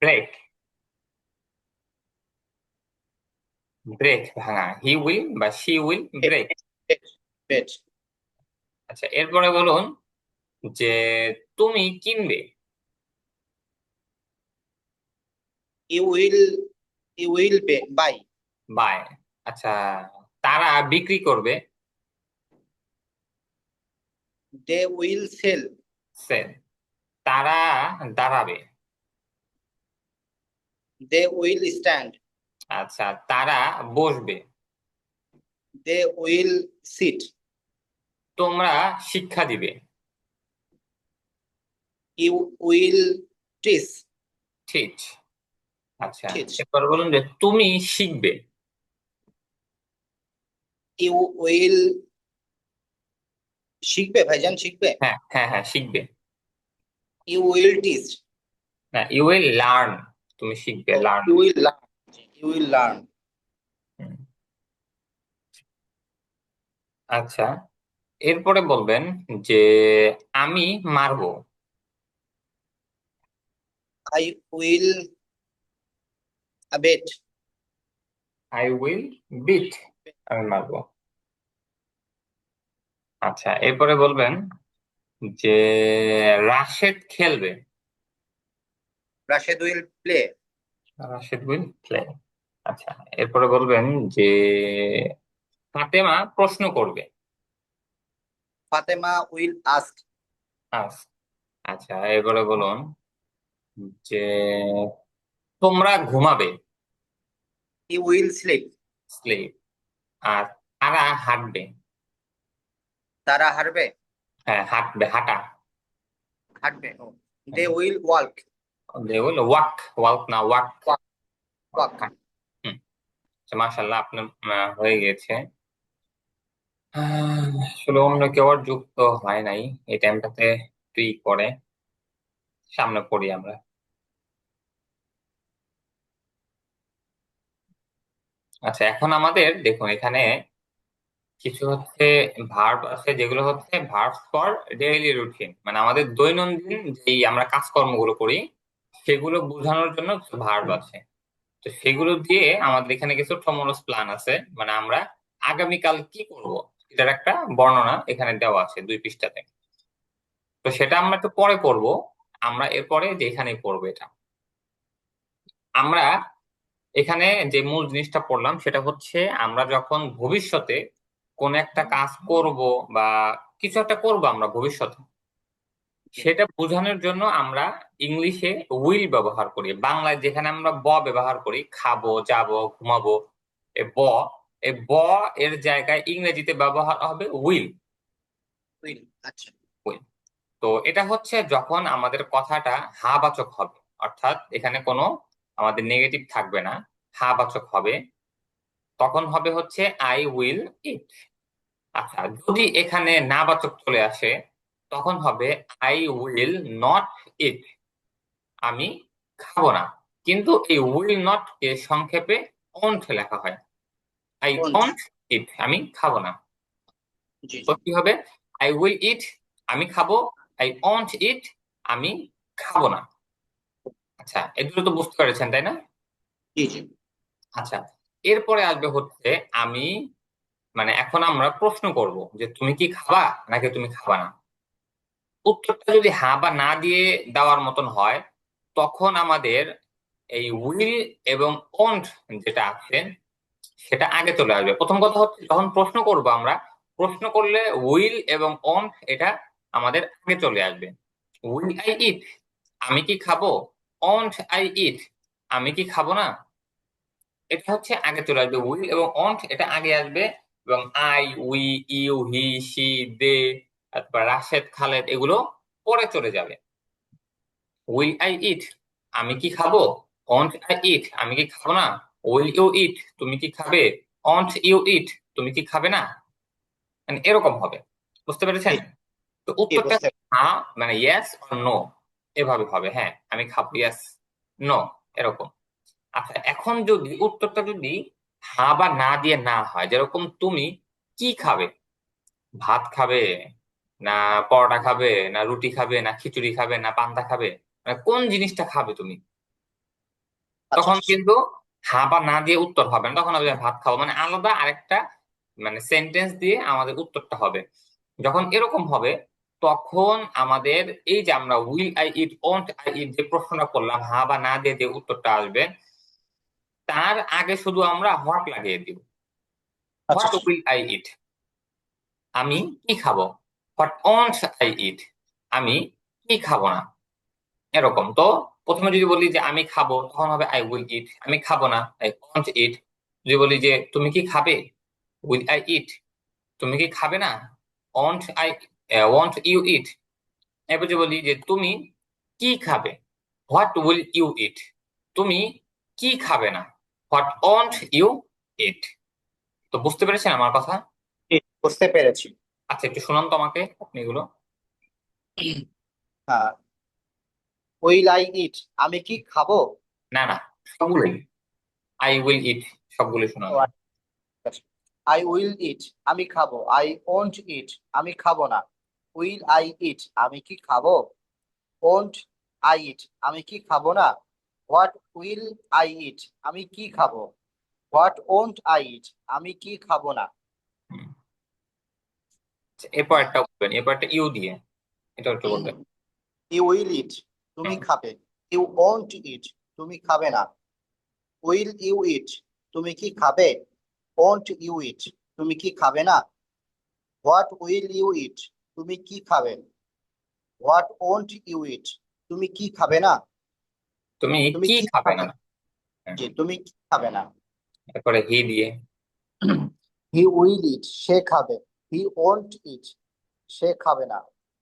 Break, break ভাঙা। He will বা she will bet break. Bet bet আচ্ছা, এরপরে বলুন যে তুমি কিনবে। You will you will buy. Buy. আচ্ছা, তারা বিক্রি করবে। They will sell. সেল। তারা দাঁড়াবে। They will stand. আচ্ছা, তারা বসবে। They will sit. তোমরা শিক্ষা দিবে। You will teach. ঠিক। আচ্ছা, টিচ। এরপর বলুন যে তুমি শিখবে। ইউ উইল শিখবে ভাইজান, শিখবে। হ্যাঁ হ্যাঁ হ্যাঁ, শিখবে। You will teach. না, ইউ উইল লার্ন। তুমি শিখবে, learn. You will learn. You will learn. আচ্ছা, এরপরে বলবেন যে আমি মারবো। I will bet. I will beat. আমি মারবো। আচ্ছা, এরপরে বলবেন যে রাশেদ খেলবে। Rashed will play. Rashed will play. আচ্ছা, এরপরে বলবেন যে ফাতেমা প্রশ্ন করবে। Fatema will ask. আচ্ছা। আচ্ছা, এরপরে বলুন যে তোমরা ঘুমাবে। You will sleep. স্লিপ। আর তারা হাঁটবে। তারা হারবে। হ্যাঁ, হাঁটবে, হাঁটা। হাঁটবে। They will walk. They will walk. Walk না, ওয়াক। ওয়াক। ওয়াক। ওয়াক। হুম। মাশাআল্লাহ, আপনার হয়ে গেছে। আসলে অন্য কেউ আর যুক্ত হয় নাই এই টাইমটাতে। তুই করে সামনে পড়ি আমরা। আচ্ছা, এখন আমাদের দেখুন এখানে কিছু হচ্ছে ভার্ব আছে, যেগুলো হচ্ছে ভার্ব ফর ডেইলি রুটিন, মানে আমাদের দৈনন্দিন যেই আমরা কাজকর্মগুলো করি সেগুলো বোঝানোর জন্য কিছু ভার্ব আছে। তো সেগুলো দিয়ে আমাদের এখানে কিছু টমরস প্ল্যান আছে, মানে আমরা আগামীকাল কি করব এটার একটা বর্ণনা এখানে দেওয়া আছে 2 পৃষ্ঠাতে। তো সেটা আমরা একটু পরে পড়বো। আমরা এরপরে যে এখানে পড়বো এটা। আমরা এখানে যে মূল জিনিসটা পড়লাম সেটা হচ্ছে আমরা যখন ভবিষ্যতে কোন একটা কাজ করব বা কিছু একটা করব আমরা ভবিষ্যতে, সেটা বোঝানোর জন্য আমরা ইংলিশে উইল ব্যবহার করি। বাংলায় যেখানে আমরা ব্যবহার করি, খাবো, যাব, ঘুমাবো, এ ব এ ব এর জায়গায় ইংরেজিতে ব্যবহার হবে উইল। উইল। আচ্ছা। উইল। তো এটা হচ্ছে যখন আমাদের কথাটা হা বাচক হবে, অর্থাৎ এখানে কোনো আমাদের নেগেটিভ থাকবে না, হা বাচক হবে, তখন হবে হচ্ছে আই উইল ইট। আচ্ছা, যদি এখানে না বাচক চলে আসে তখন হবে আই উইল নট ইট। আমি খাবো না। কিন্তু এই উইল নট কে সংক্ষেপে অন্ট লেখা হয়। I won't. অন্ট ইট, আমি খাবো না। জি তো জি। কি হবে? আই উইল ইট, আমি খাবো। আই অন্ট ইট, আমি খাবো না। আচ্ছা, এই দুটো তো বুঝতে পেরেছেন, তাই না? জি জি। আচ্ছা, এরপরে আসবে হচ্ছে আমি, মানে এখন আমরা প্রশ্ন করব যে তুমি কি খাবা নাকি তুমি খাবা না। উত্তরটা যদি হ্যাঁ বা না দিয়ে দেওয়ার মতন হয় তখন আমাদের এই উইল এবং ওন্ট যেটা আছে সেটা আগে চলে আসবে। প্রথম কথা হচ্ছে যখন প্রশ্ন করব আমরা, প্রশ্ন করলে উইল এবং ওন্ট এটা আমাদের আগে চলে আসবে। উইল আই ইট, আমি কি খাবো। ওন্ট আই ইট, আমি কি খাবো না। এটা হচ্ছে আগে চলে আসবে, উইল এবং ওন্ট এটা আগে আসবে। এবং I, we, you, he, she, they, তারপর রাশেদ, খালেদ এগুলো পরে চলে যাবে। উইল আই ইট, আমি কি খাবো। ওন্ট আই ইট, আমি কি খাবো না। উইল ইউ ইট, তুমি কি খাবে। ওন্ট ইউ ইট, তুমি কি খাবে না। মানে এরকম হবে। বুঝতে পেরেছেন? জি তো জি, উত্তরটা বুঝতে হ্যাঁ মানে ইয়েস অর নো, এভাবে হবে। হ্যাঁ আমি খাবো, ইয়েস, নো, এরকম। আচ্ছা, এখন যদি উত্তরটা যদি হ্যাঁ বা না দিয়ে না হয়, যেরকম তুমি কি খাবে, ভাত খাবে না পরোটা খাবে না রুটি খাবে না খিচুড়ি খাবে না পান্তা খাবে, মানে কোন জিনিসটা খাবে তুমি। আচ্ছা তখন আচ্ছা কিন্তু হা বা না দিয়ে উত্তর হবে না, তখন হবে ভাত খাবো, মানে আলাদা আরেকটা মানে সেন্টেন্স দিয়ে আমাদের উত্তরটা হবে। যখন এরকম হবে তখন আমাদের এই যে আমরা will I eat, won't I ইট যে প্রশ্নটা করলাম, হা বা না দিয়ে যে উত্তরটা আসবে, তার আগে শুধু আমরা হোয়াট লাগিয়ে দিব। আচ্ছা হোয়াট উইল আই ইট, আমি কি খাবো। হোয়াট ওন্ট আই ইট, আমি কি খাবো না। এরকম তো প্রথমে যদি বলি যে আমি খাবো, তখন হবে আই উইল ইট, আমি খাবো না, আই ওন্ট ইট। যদি বলি যে তুমি কি খাবে, উইল আই ইট, তুমি কি খাবে না, ওন্ট আই ওন্ট ইউ ইট। এরপর যে বলি যে তুমি কি খাবে, হোয়াট উইল ইউ ইট, তুমি কি খাবে না, হোয়াট ওন্ট ইউ ইট। তো বুঝতে পেরেছেন আমার কথা? ঠিক, বুঝতে পেরেছি। আচ্ছা, একটু শুনান তো আমাকে আপনি এগুলো। হ্যাঁ, উইল আই ইট, আমি কি খাবো? না না, সবগুলোই আই উইল ইট, সবগুলো শোনান। আই উইল ইট, আমি খাবো। আই ওন্ট ইট, আমি খাবো না। উইল আই ইট, আমি কি খাবো? ওন্ট আই ইট, আমি কি খাবো না। হোয়াট উইল আই ইট, আমি কি খাবো? হোয়াট ওন্ট আই ইট, আমি কি খাবো না। হুম। আচ্ছা, এরপর একটা বলবেন, এরপর একটা ইউ দিয়ে, এটা একটু বলবেন। ইউ উইল ইট, তুমি হুম, খাবে। ইউ ওন্ট ইট, তুমি খাবে না। উইল ইউ ইট, তুমি কি খাবে? ওন্ট ইউ ইট, তুমি কি খাবে না। হোয়াট উইল ইউ ইট, তুমি কি খাবে? হোয়াট ওন্ট ইউ ইট, তুমি কি খাবে না। তুমি তুমি কি কি খাবে না। খাবে? হুম, যে তুমি কি খাবে না। এরপরে হি দিয়ে। হি উইল ইট, সে খাবে। হি ওন্ট ইট, সে খাবে না।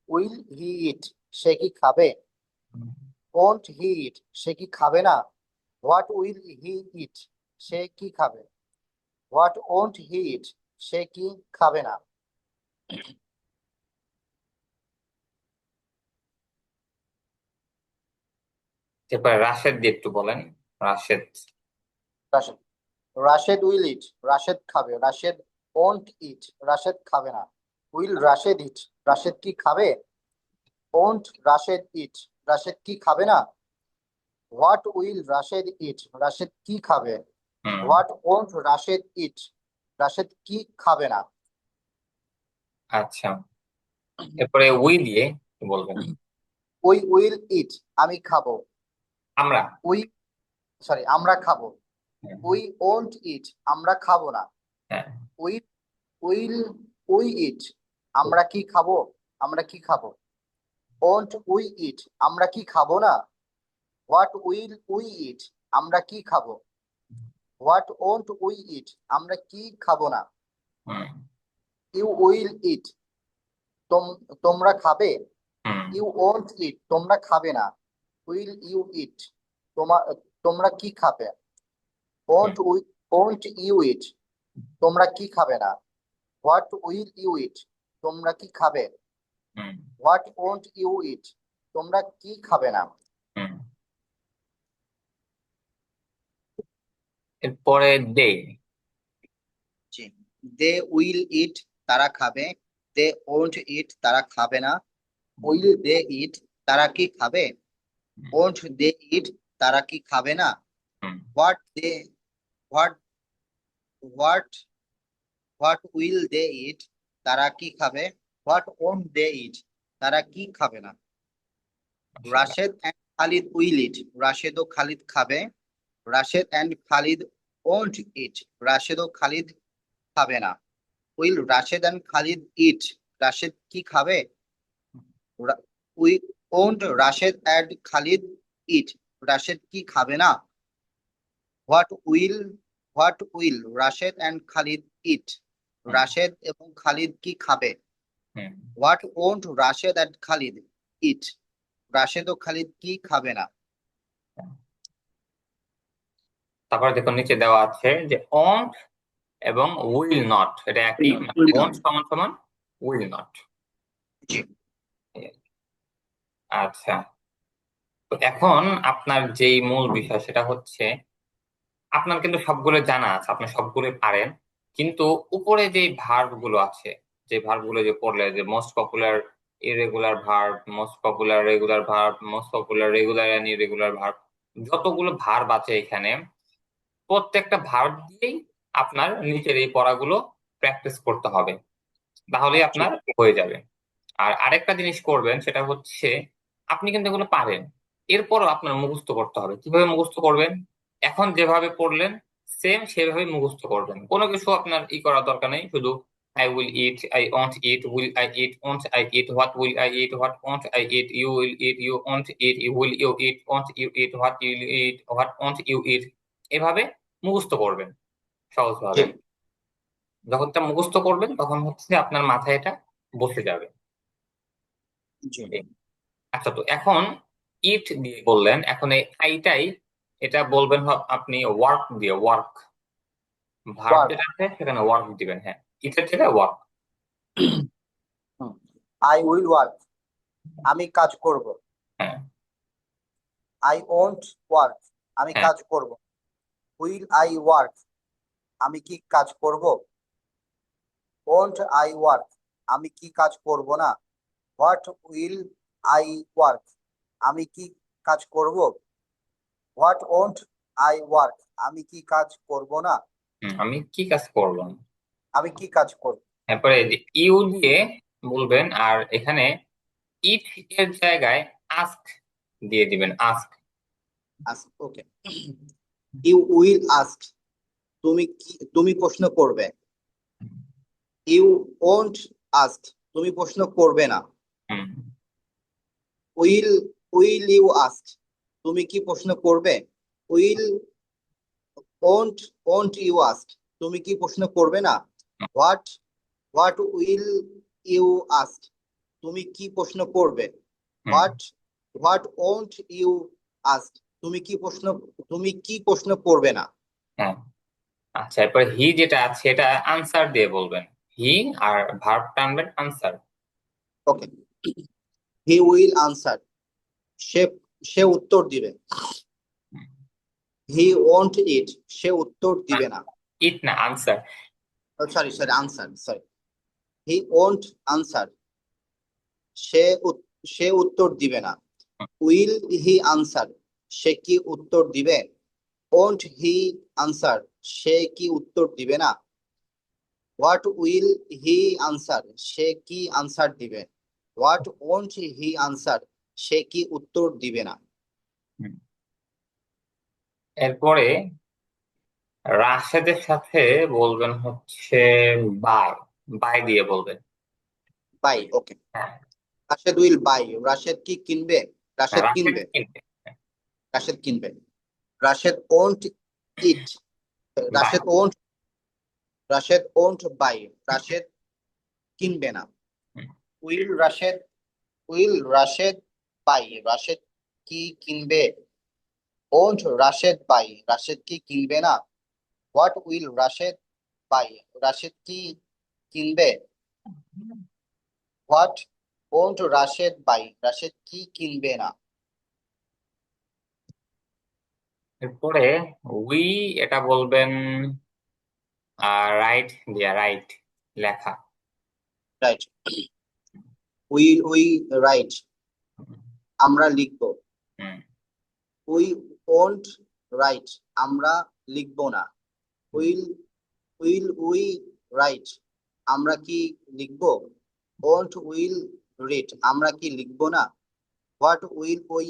উইল হি ইট, সে কি খাবে? হুম, ওন্ট হি ইট, সে কি খাবে না। হোয়াট উইল হি ইট, সে কি খাবে? হোয়াট ওন্ট হি ইট, সে কি খাবে না। এরপরে রাশেদ দিয়ে একটু বলেন। রাশেদ। রাশেদ, রাশেদ উইল ইট, রাশেদ খাবে। রাশেদ ওন্ট ইট, রাশেদ খাবে না। উইল রাশেদ ইট, রাশেদ কি খাবে? ওন্ট রাশেদ ইট, রাশেদ কি খাবে না। হোয়াট উইল রাশেদ ইট, রাশেদ কি খাবে? হুম, হোয়াট ওন্ট রাশেদ ইট, রাশেদ কি খাবে না। আচ্ছা, এরপরে উই দিয়ে একটু বলবেন। উই উইল ইট, আমি খাবো। আমরা। উই, সরি, আমরা খাবো। হ্যাঁ, উই ওন্ট ইট, আমরা খাবো না। হ্যাঁ, উই উইল উই ইট, আমরা কি খাবো? আমরা কি খাবো? ওন্ট উই ইট, আমরা কি খাবো না। হোয়াট উইল উই ইট, আমরা কি খাবো? হোয়াট ওন্ট উই ইট, আমরা কি খাবো না। হুম, ইউ উইল ইট, তোমরা খাবে। হুম, ইউ ওন্ট ইট, তোমরা খাবে না। উইল ইউ ইট, তোমরা কি খাবে? হুম, ওন্ট ইউ ইট, তোমরা কি খাবে না। হোয়াট উইল ইউ ইট, তোমরা কি খাবে? হুম, হোয়াট ওন্ট ইউ ইট, তোমরা কি খাবে না। হুম। এরপরে দে। জি, দে উইল ইট, তারা খাবে। দে ওন্ট ইট, তারা খাবে না। উইল দে ইট, তারা কি খাবে? ওন্ট দে ইট, তারা কি খাবে না। Hmm, what they what what what will they eat, তারা কি খাবে? হোয়াট ওন্ট দে ইট, তারা কি খাবে না। মাশাআল্লাহ। Rashed and Khalid will eat, Rashed ও খালিদ খাবে। Rashed and Khalid won't eat, Rashed ও খালিদ খাবে না। Will Rashed and Khalid eat, Rashed কি খাবে? We won't Rashed and Khalid eat, Rashed কি খাবে না। What will Rashed and Khalid eat, hmm, Rashed এবং খালিদ কি খাবে? Hmm. What won't Rashed and Khalid eat, Rashed ও খালিদ কি খাবে না। তারপরে দেখুন নিচে দেওয়া আছে যে অন্ট এবং উইল নট, এটা একই, মানে উইল অন্ট নট, সমান সমান উইল নট। জি আচ্ছা, তো এখন আপনার যেই মূল বিষয় সেটা হচ্ছে, আপনার কিন্তু সবগুলো জানা আছে, আপনি সবগুলো পারেন, কিন্তু উপরে যে ভার্ব গুলো আছে, যে ভার্ব গুলো যে পড়লে, যে most popular irregular verb, most popular regular verb, most popular regular and irregular verb, যতগুলো ভার্ব আছে এখানে প্রত্যেকটা ভার্ব দিয়েই আপনার নিচের এই পড়াগুলো প্র্যাকটিস করতে হবে, তাহলেই আপনার হয়ে যাবে। আর আরেকটা জিনিস করবেন, সেটা হচ্ছে আপনি কিন্তু এগুলো পারেন, এরপরও আপনার মুখস্থ করতে হবে। কিভাবে মুখস্থ করবেন? এখন যেভাবে পড়লেন সেম সেভাবে মুখস্থ করবেন, কোনো কিছু আপনার করার দরকার নেই। শুধু I will eat, I won't eat, will I eat, won't I eat, what will I eat, what won't I eat, you will eat, you won't eat, you will you eat, won't you eat, what you'll eat, what won't you eat, এভাবে মুখস্থ করবেন জি সহজভাবে। যখন তা মুখস্থ করবেন তখন হচ্ছে আপনার মাথায় এটা বসে যাবে। জি আচ্ছা, তো এখন ইট দিয়ে বললেন, এখন এই আইটাই এটা বলবেন আপনি ওয়ার্ক দিয়ে, ওয়ার্ক ভার্ব ওয়ার্ক। যেটা আছে সেখানে ওয়ার্ক দিবেন। হ্যাঁ, ইটের থেকে ওয়ার্ক। আই উইল ওয়ার্ক, আমি কাজ করব। হ্যাঁ, আই ওন্ট ওয়ার্ক, আমি হ্যাঁ, কাজ করব। উইল আই ওয়ার্ক, আমি কি কাজ করব? ওন্ট আই ওয়ার্ক, আমি কি কাজ করব না? হোয়াট উইল আই ওয়ার্ক, আমি কি কাজ করব? হোয়াট ওন্ট আই ওয়ার্ক, আমি কি কাজ করব না? আমি কি কাজ করলাম। আমি কি কাজ করব? তারপরে ইউ দিয়ে বলবেন, আর এখানে ইট এর জায়গায় আস্ক দিয়ে দিবেন, ask. Ask, okay. You will ask, তুমি প্রশ্ন করবে। ইউ ওন্ট আস্ক, তুমি প্রশ্ন করবে না। Hmm, will will you ask, তুমি কি প্রশ্ন করবে? Will won't won't you ask, তুমি কি প্রশ্ন করবে না? What what will you ask, তুমি কি প্রশ্ন করবে? Hmm, what what won't you ask, তুমি কি প্রশ্ন করবে না? হ্যাঁ। আচ্ছা, এরপর হি যেটা আছে এটা আনসার দিয়ে বলবেন। হি আর ভার্ব টানবেন answer. Okay. He will answer, সে সে উত্তর দিবে। হি ওন্ট ইট, সে উত্তর দিবে না। ইট না, answer. Sorry sorry, answer, sorry. He won't answer, সে সে উত্তর দিবে না। উইল হি আনসার, সে কি উত্তর দিবে? ওন্ট হি আনসার, সে কি উত্তর দিবে না? হোয়াট উইল হি আনসার, সে কি আনসার দিবে? হোয়াট ওন্ট হি আনসার, সে কি উত্তর দিবে না? এরপরে রাশেদের সাথে বলবেন হচ্ছে বাই, বাই দিয়ে বলবেন। বাই, ওকে। হ্যাঁ, রাশেদ উইল বাই, রাশেদ কি কিনবে? রাশেদ রাশেদ কিনবে। কিনবে। রাশেদ কিনবে। Rashed won't eat, buy. Rashed won't, Rashed won't buy, Rashed কিনবে না। Will Rashed, will Rashed buy, Rashed কি কিনবে? ওন্ট রাশেদ বাই, রাশেদ কি কিনবে না? What will Rashed buy, Rashed কি কিনবে? What won't Rashed buy, Rashed কি কিনবে না? এরপরে উই এটা বলবেন রাইট দিয়া, রাইট লেখা। রাইট। উইল উই রাইট, আমরা লিখবো। হুম, উই ওন্ট রাইট, আমরা লিখবো না। উইল উইল উই রাইট, আমরা কি লিখবো? ওন্ট উইল রিড, আমরা কি লিখবো না? হোয়াট উইল উই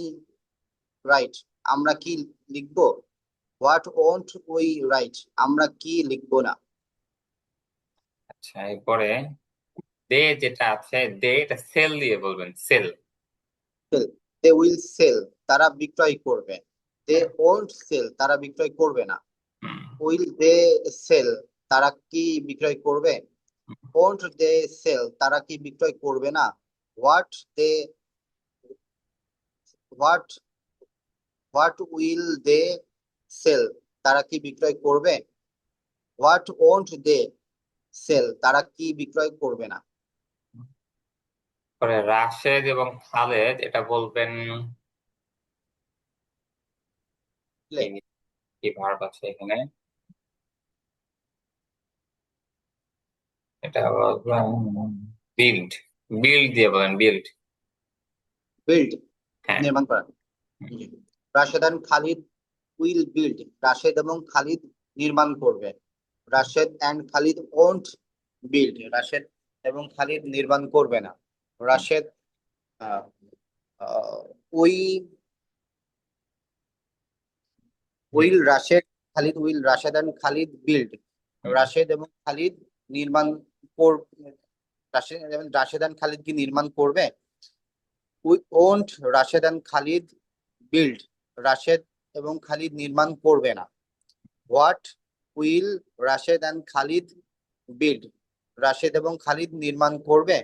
রাইট, আমরা কি লিখবো? হোয়াট ওন্ট উই রাইট, আমরা কি লিখবো না? আচ্ছা, এরপরে দে যেটা আছে, দে এটা সেল দিয়ে বলবেন, সেল। দে উইল সেল, তারা বিক্রয় করবে। দে ওন্ট সেল, তারা বিক্রয় করবে না। উইল দে সেল, তারা কি বিক্রয় করবে? ওন্ট দে সেল, তারা কি বিক্রয় করবে না? What they what what will they sell, তারা কি বিক্রয় করবে? হোয়াট ওন্ট দে সেল, তারা কি বিক্রয় করবে না? পরে রাশেদ এবং খালেদ এটা বলবেন বুঝলে? কি, কি ভার্ব আছে এখানে, এটা বলবেন বিল্ড, বিল্ড দিয়ে বলেন, বিল্ড। বিল্ড, হ্যাঁ, নির্মাণ করা। Rashed and Khalid will build, Rashed এবং খালিদ নির্মাণ করবে। Rashed and Khalid won't build, Rashed এবং খালিদ নির্মাণ করবে না। Rashed we will Rashed Khalid will Rashed and Khalid build, Rashed এবং খালিদ নির্মাণ করবে। রাশেদ অ্যান্ড খালিদ কি নির্মাণ করবে? We won't Rashed and Khalid build, Rashed এবং খালিদ নির্মাণ করবে না। What will Rashed and Khalid build, Rashed এবং খালিদ নির্মাণ করবে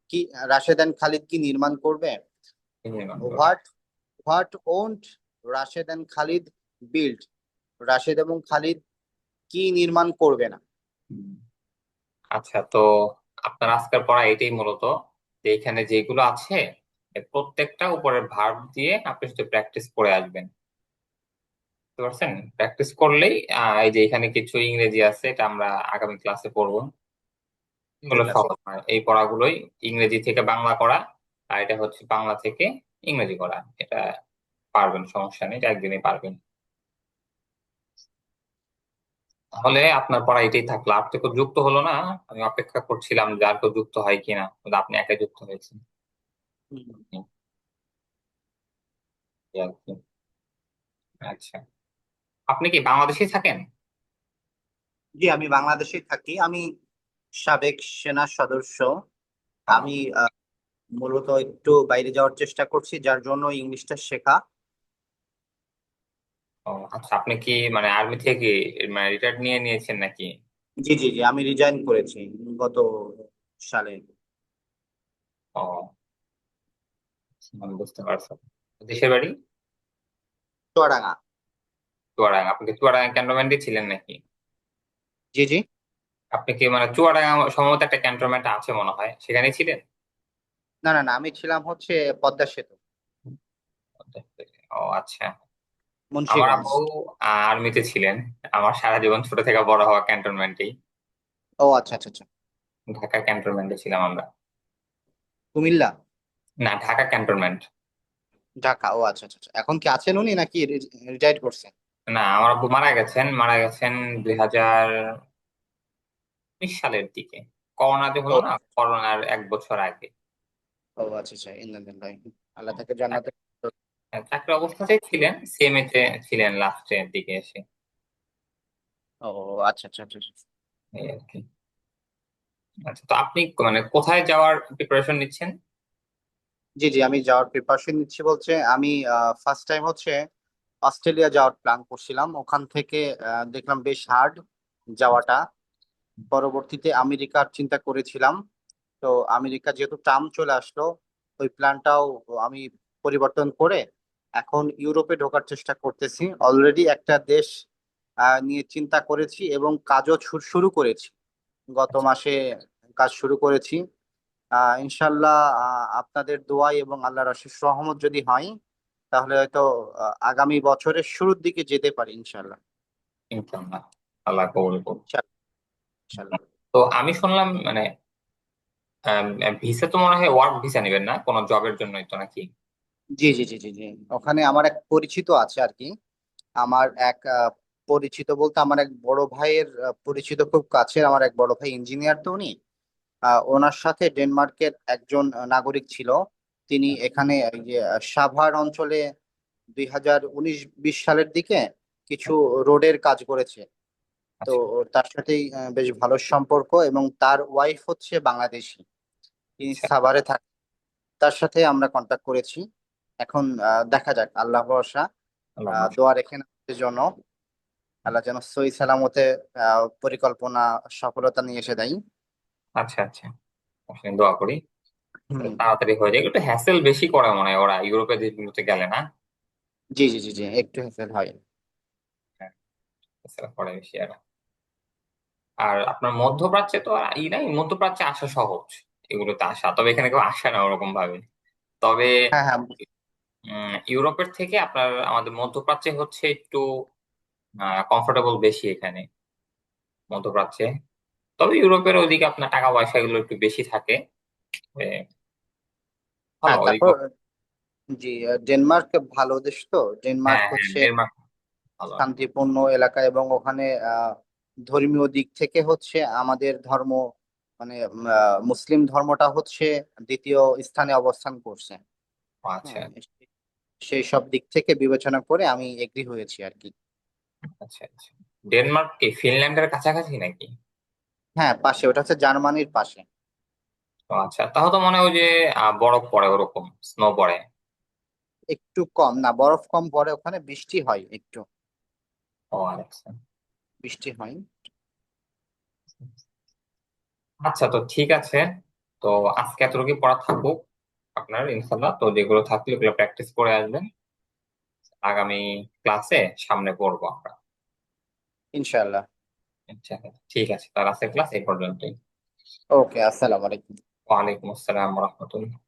কি? রাশেদ অ্যান্ড খালিদ কি নির্মাণ করবে? What what won't Rashed and Khalid build, Rashed এবং খালিদ কি নির্মাণ করবে না? আচ্ছা, তো আপনার আজকের পড়া এটাই মূলত, যে এখানে যেগুলো আছে এর প্রত্যেকটা উপরের ভার্ব দিয়ে আপনি শুধু প্র্যাকটিস করে আসবেন, বুঝতে পারছেন? প্র্যাকটিস করলেই এই যে এখানে কিছু ইংরেজি আছে, এটা আমরা আগামী ক্লাসে পড়বো। এগুলো ঠিক আছে। সহজ নয়, এই পড়াগুলোই ইংরেজি থেকে বাংলা করা, আর এটা হচ্ছে বাংলা থেকে ইংরেজি করা। এটা পারবেন, সমস্যা নেই, এটা একদিনই পারবেন। তাহলে আপনার পড়া এটাই থাকলো, আর তো কেউ যুক্ত হলো না। আমি অপেক্ষা করছিলাম যে আর কেউ যুক্ত হয় কিনা, কিন্তু আপনি একাই যুক্ত হয়েছেন। হুম। এই আর কি। আচ্ছা, আপনি কি বাংলাদেশে থাকেন? জি, আমি বাংলাদেশে থাকি। আমি সাবেক সেনা সদস্য। ও, আমি মূলত একটু বাইরে যাওয়ার চেষ্টা করছি, যার জন্য ইংলিশটা শেখা। ও, আচ্ছা, আপনি কি মানে আর্মি থেকে কি মানে রিটায়ার্ড নিয়ে নিয়েছেন নাকি? জি জি জি, আমি রিজাইন করেছি গত সালে। ও, আমি বুঝতে পারছি। দেশের বাড়ি চুয়াডাঙ্গা। চুয়াডাঙ্গা? আপনি কি চুয়াডাঙ্গা ক্যান্টনমেন্টে ছিলেন নাকি? জি জি। আপনি কি মানে চুয়াডাঙ্গা সম্ভবত একটা ক্যান্টনমেন্ট আছে মনে হয়, সেখানেই ছিলেন? না না না, আমি ছিলাম হচ্ছে পদ্মা সেতু, ও আচ্ছা। আমার মুন্সিগঞ্জ। আব্বু আর্মিতে ছিলেন। আমার সারা জীবন ছোট থেকে বড় হওয়া ক্যান্টনমেন্টেই, ও আচ্ছা আচ্ছা আচ্ছা। ঢাকা ক্যান্টনমেন্টে ছিলাম আমরা। কুমিল্লা। না, ঢাকা ক্যান্টনমেন্ট। ঢাকা, ও আচ্ছা আচ্ছা আচ্ছা। এখন কি আছেন উনি নাকি রিটায়ার্ড করছেন? না, আমার আব্বু মারা গেছেন 2019 সালের দিকে, করোনা যে ও হলো না, করোনার 1 বছর আগে। ও আচ্ছা আচ্ছা, ইন্দ্রাদিল্লাহ, আল্লাহ তাকে জান্নাতে। চাকরি অবস্থাতেই ছিলেন, সিএমএ তে ছিলেন লাস্টের দিকে এসে। ও আচ্ছা আচ্ছা আচ্ছা আচ্ছা। এই আর কি। আচ্ছা, তো আপনি মানে কোথায় যাওয়ার প্রিপারেশন নিচ্ছেন? জি জি, আমি যাওয়ার প্রিপারেশন নিচ্ছি বলছে, আমি ফার্স্ট টাইম হচ্ছে অস্ট্রেলিয়া যাওয়ার প্ল্যান করছিলাম। ওখান থেকে দেখলাম বেশ হার্ড যাওয়াটা। পরবর্তীতে আমেরিকার চিন্তা করেছিলাম। তো আমেরিকা যেহেতু ট্রাম্প চলে আসলো, ওই প্ল্যানটাও আমি পরিবর্তন করে এখন ইউরোপে ঢোকার চেষ্টা করতেছি। অলরেডি একটা দেশ নিয়ে চিন্তা করেছি এবং কাজও শুরু করেছি। গত আচ্ছা, মাসে কাজ শুরু করেছি। ইনশাল্লাহ, আপনাদের দোয়াই এবং আল্লাহর অশেষ রহমত যদি হয়, তাহলে হয়তো আগামী বছরের শুরুর দিকে যেতে পারি ইনশাল্লাহ। ইনশাআল্লাহ, আল্লাহ কবুল করুন। ইনশাল্লাহ। ইনশাল্লাহ। তো আমি শুনলাম মানে ভিসা তো মনে হয় ওয়ার্ক ভিসা নেবেন না, কোনো জবের জন্যই তো নাকি? জি জি জি জি জি, ওখানে আমার এক পরিচিত আছে আর কি। আমার এক পরিচিত বলতে আমার এক বড় ভাইয়ের পরিচিত, খুব কাছের আমার এক বড় ভাই ইঞ্জিনিয়ার, তো উনি ওনার সাথে ডেনমার্কের একজন নাগরিক ছিল। তিনি এখানে এই যে সাভার অঞ্চলে 2019-20 সালের দিকে কিছু রোডের কাজ করেছে। তো আচ্ছা তার সাথেই বেশ ভালো সম্পর্ক, এবং তার ওয়াইফ হচ্ছে বাংলাদেশি, তিনি আচ্ছা, সাভারে থাকেন। তার সাথে আমরা কন্ট্যাক্ট করেছি। এখন দেখা যাক, আল্লাহ ভরসা। আল্লাহ মাফ। দোয়া রেখেন আমাদের জন্য, আল্লাহ যেন সহি সালামতে পরিকল্পনা সফলতা নিয়ে এসে দেয়। আচ্ছা আচ্ছা, আপনি দোয়া করি হুম। তাড়াতাড়ি হয়ে যায়। একটু হ্যাসেল বেশি করে মনে হয় ওরা ইউরোপের দেশগুলোতে গেলে, না? জি জি জি জি, একটু হেফেল হয়। হ্যাঁ, hassle করে বেশি এরা। আর আপনার মধ্যপ্রাচ্যে তো আর নাই, মধ্যপ্রাচ্যে আসা সহজ, এগুলোতে আসা, তবে এখানে কেউ আসে না ওরকম ভাবে। তবে হ্যাঁ হ্যাঁ। ইউরোপের থেকে আপনার আমাদের মধ্যপ্রাচ্যে হচ্ছে একটু কমফোর্টেবল বেশি এখানে, মধ্যপ্রাচ্যে। তবে ইউরোপের ওইদিকে আপনার টাকা পয়সা এগুলো একটু বেশি থাকে। এ, ভালো হ্যাঁ, তারপর ওইদিকে। জি, ডেনমার্ক ভালো দেশ তো। ডেনমার্ক হ্যাঁ হ্যাঁ, হচ্ছে ডেনমার্ক ভালো। শান্তিপূর্ণ এলাকা, এবং ওখানে ধর্মীয় দিক থেকে হচ্ছে আমাদের ধর্ম, মানে মুসলিম ধর্মটা হচ্ছে দ্বিতীয় স্থানে অবস্থান করছে। ও আচ্ছা হ্যাঁ, সেই সব দিক থেকে বিবেচনা করে আমি এগ্রি হয়েছি আর কি। আচ্ছা আচ্ছা। ডেনমার্ক কি ফিনল্যান্ডের কাছাকাছি নাকি? হ্যাঁ, পাশে, ওটা হচ্ছে জার্মানির পাশে। ও আচ্ছা, তাহলে তো মনে হয় ওই যে বরফ পড়ে, ওরকম স্নো পড়ে। একটু কম না, বরফ কম পড়ে, ওখানে বৃষ্টি হয় একটু, ও আচ্ছা বৃষ্টি হয়। আচ্ছা, তো ঠিক আছে। তো আজকে এতটুকু পড়া থাকুক আপনার, ইনশাল্লাহ। তো যেগুলো থাকলে ওগুলো প্র্যাকটিস করে আসবেন, আগামী ক্লাসে সামনে পড়বো আমরা। ইনশাআল্লাহ। আচ্ছা, ঠিক আছে, তার আজকের ক্লাস এই পর্যন্তই। ওকে, আসসালামু আলাইকুম। ওয়ালাইকুম আসসালাম রহমতুল্লাহ।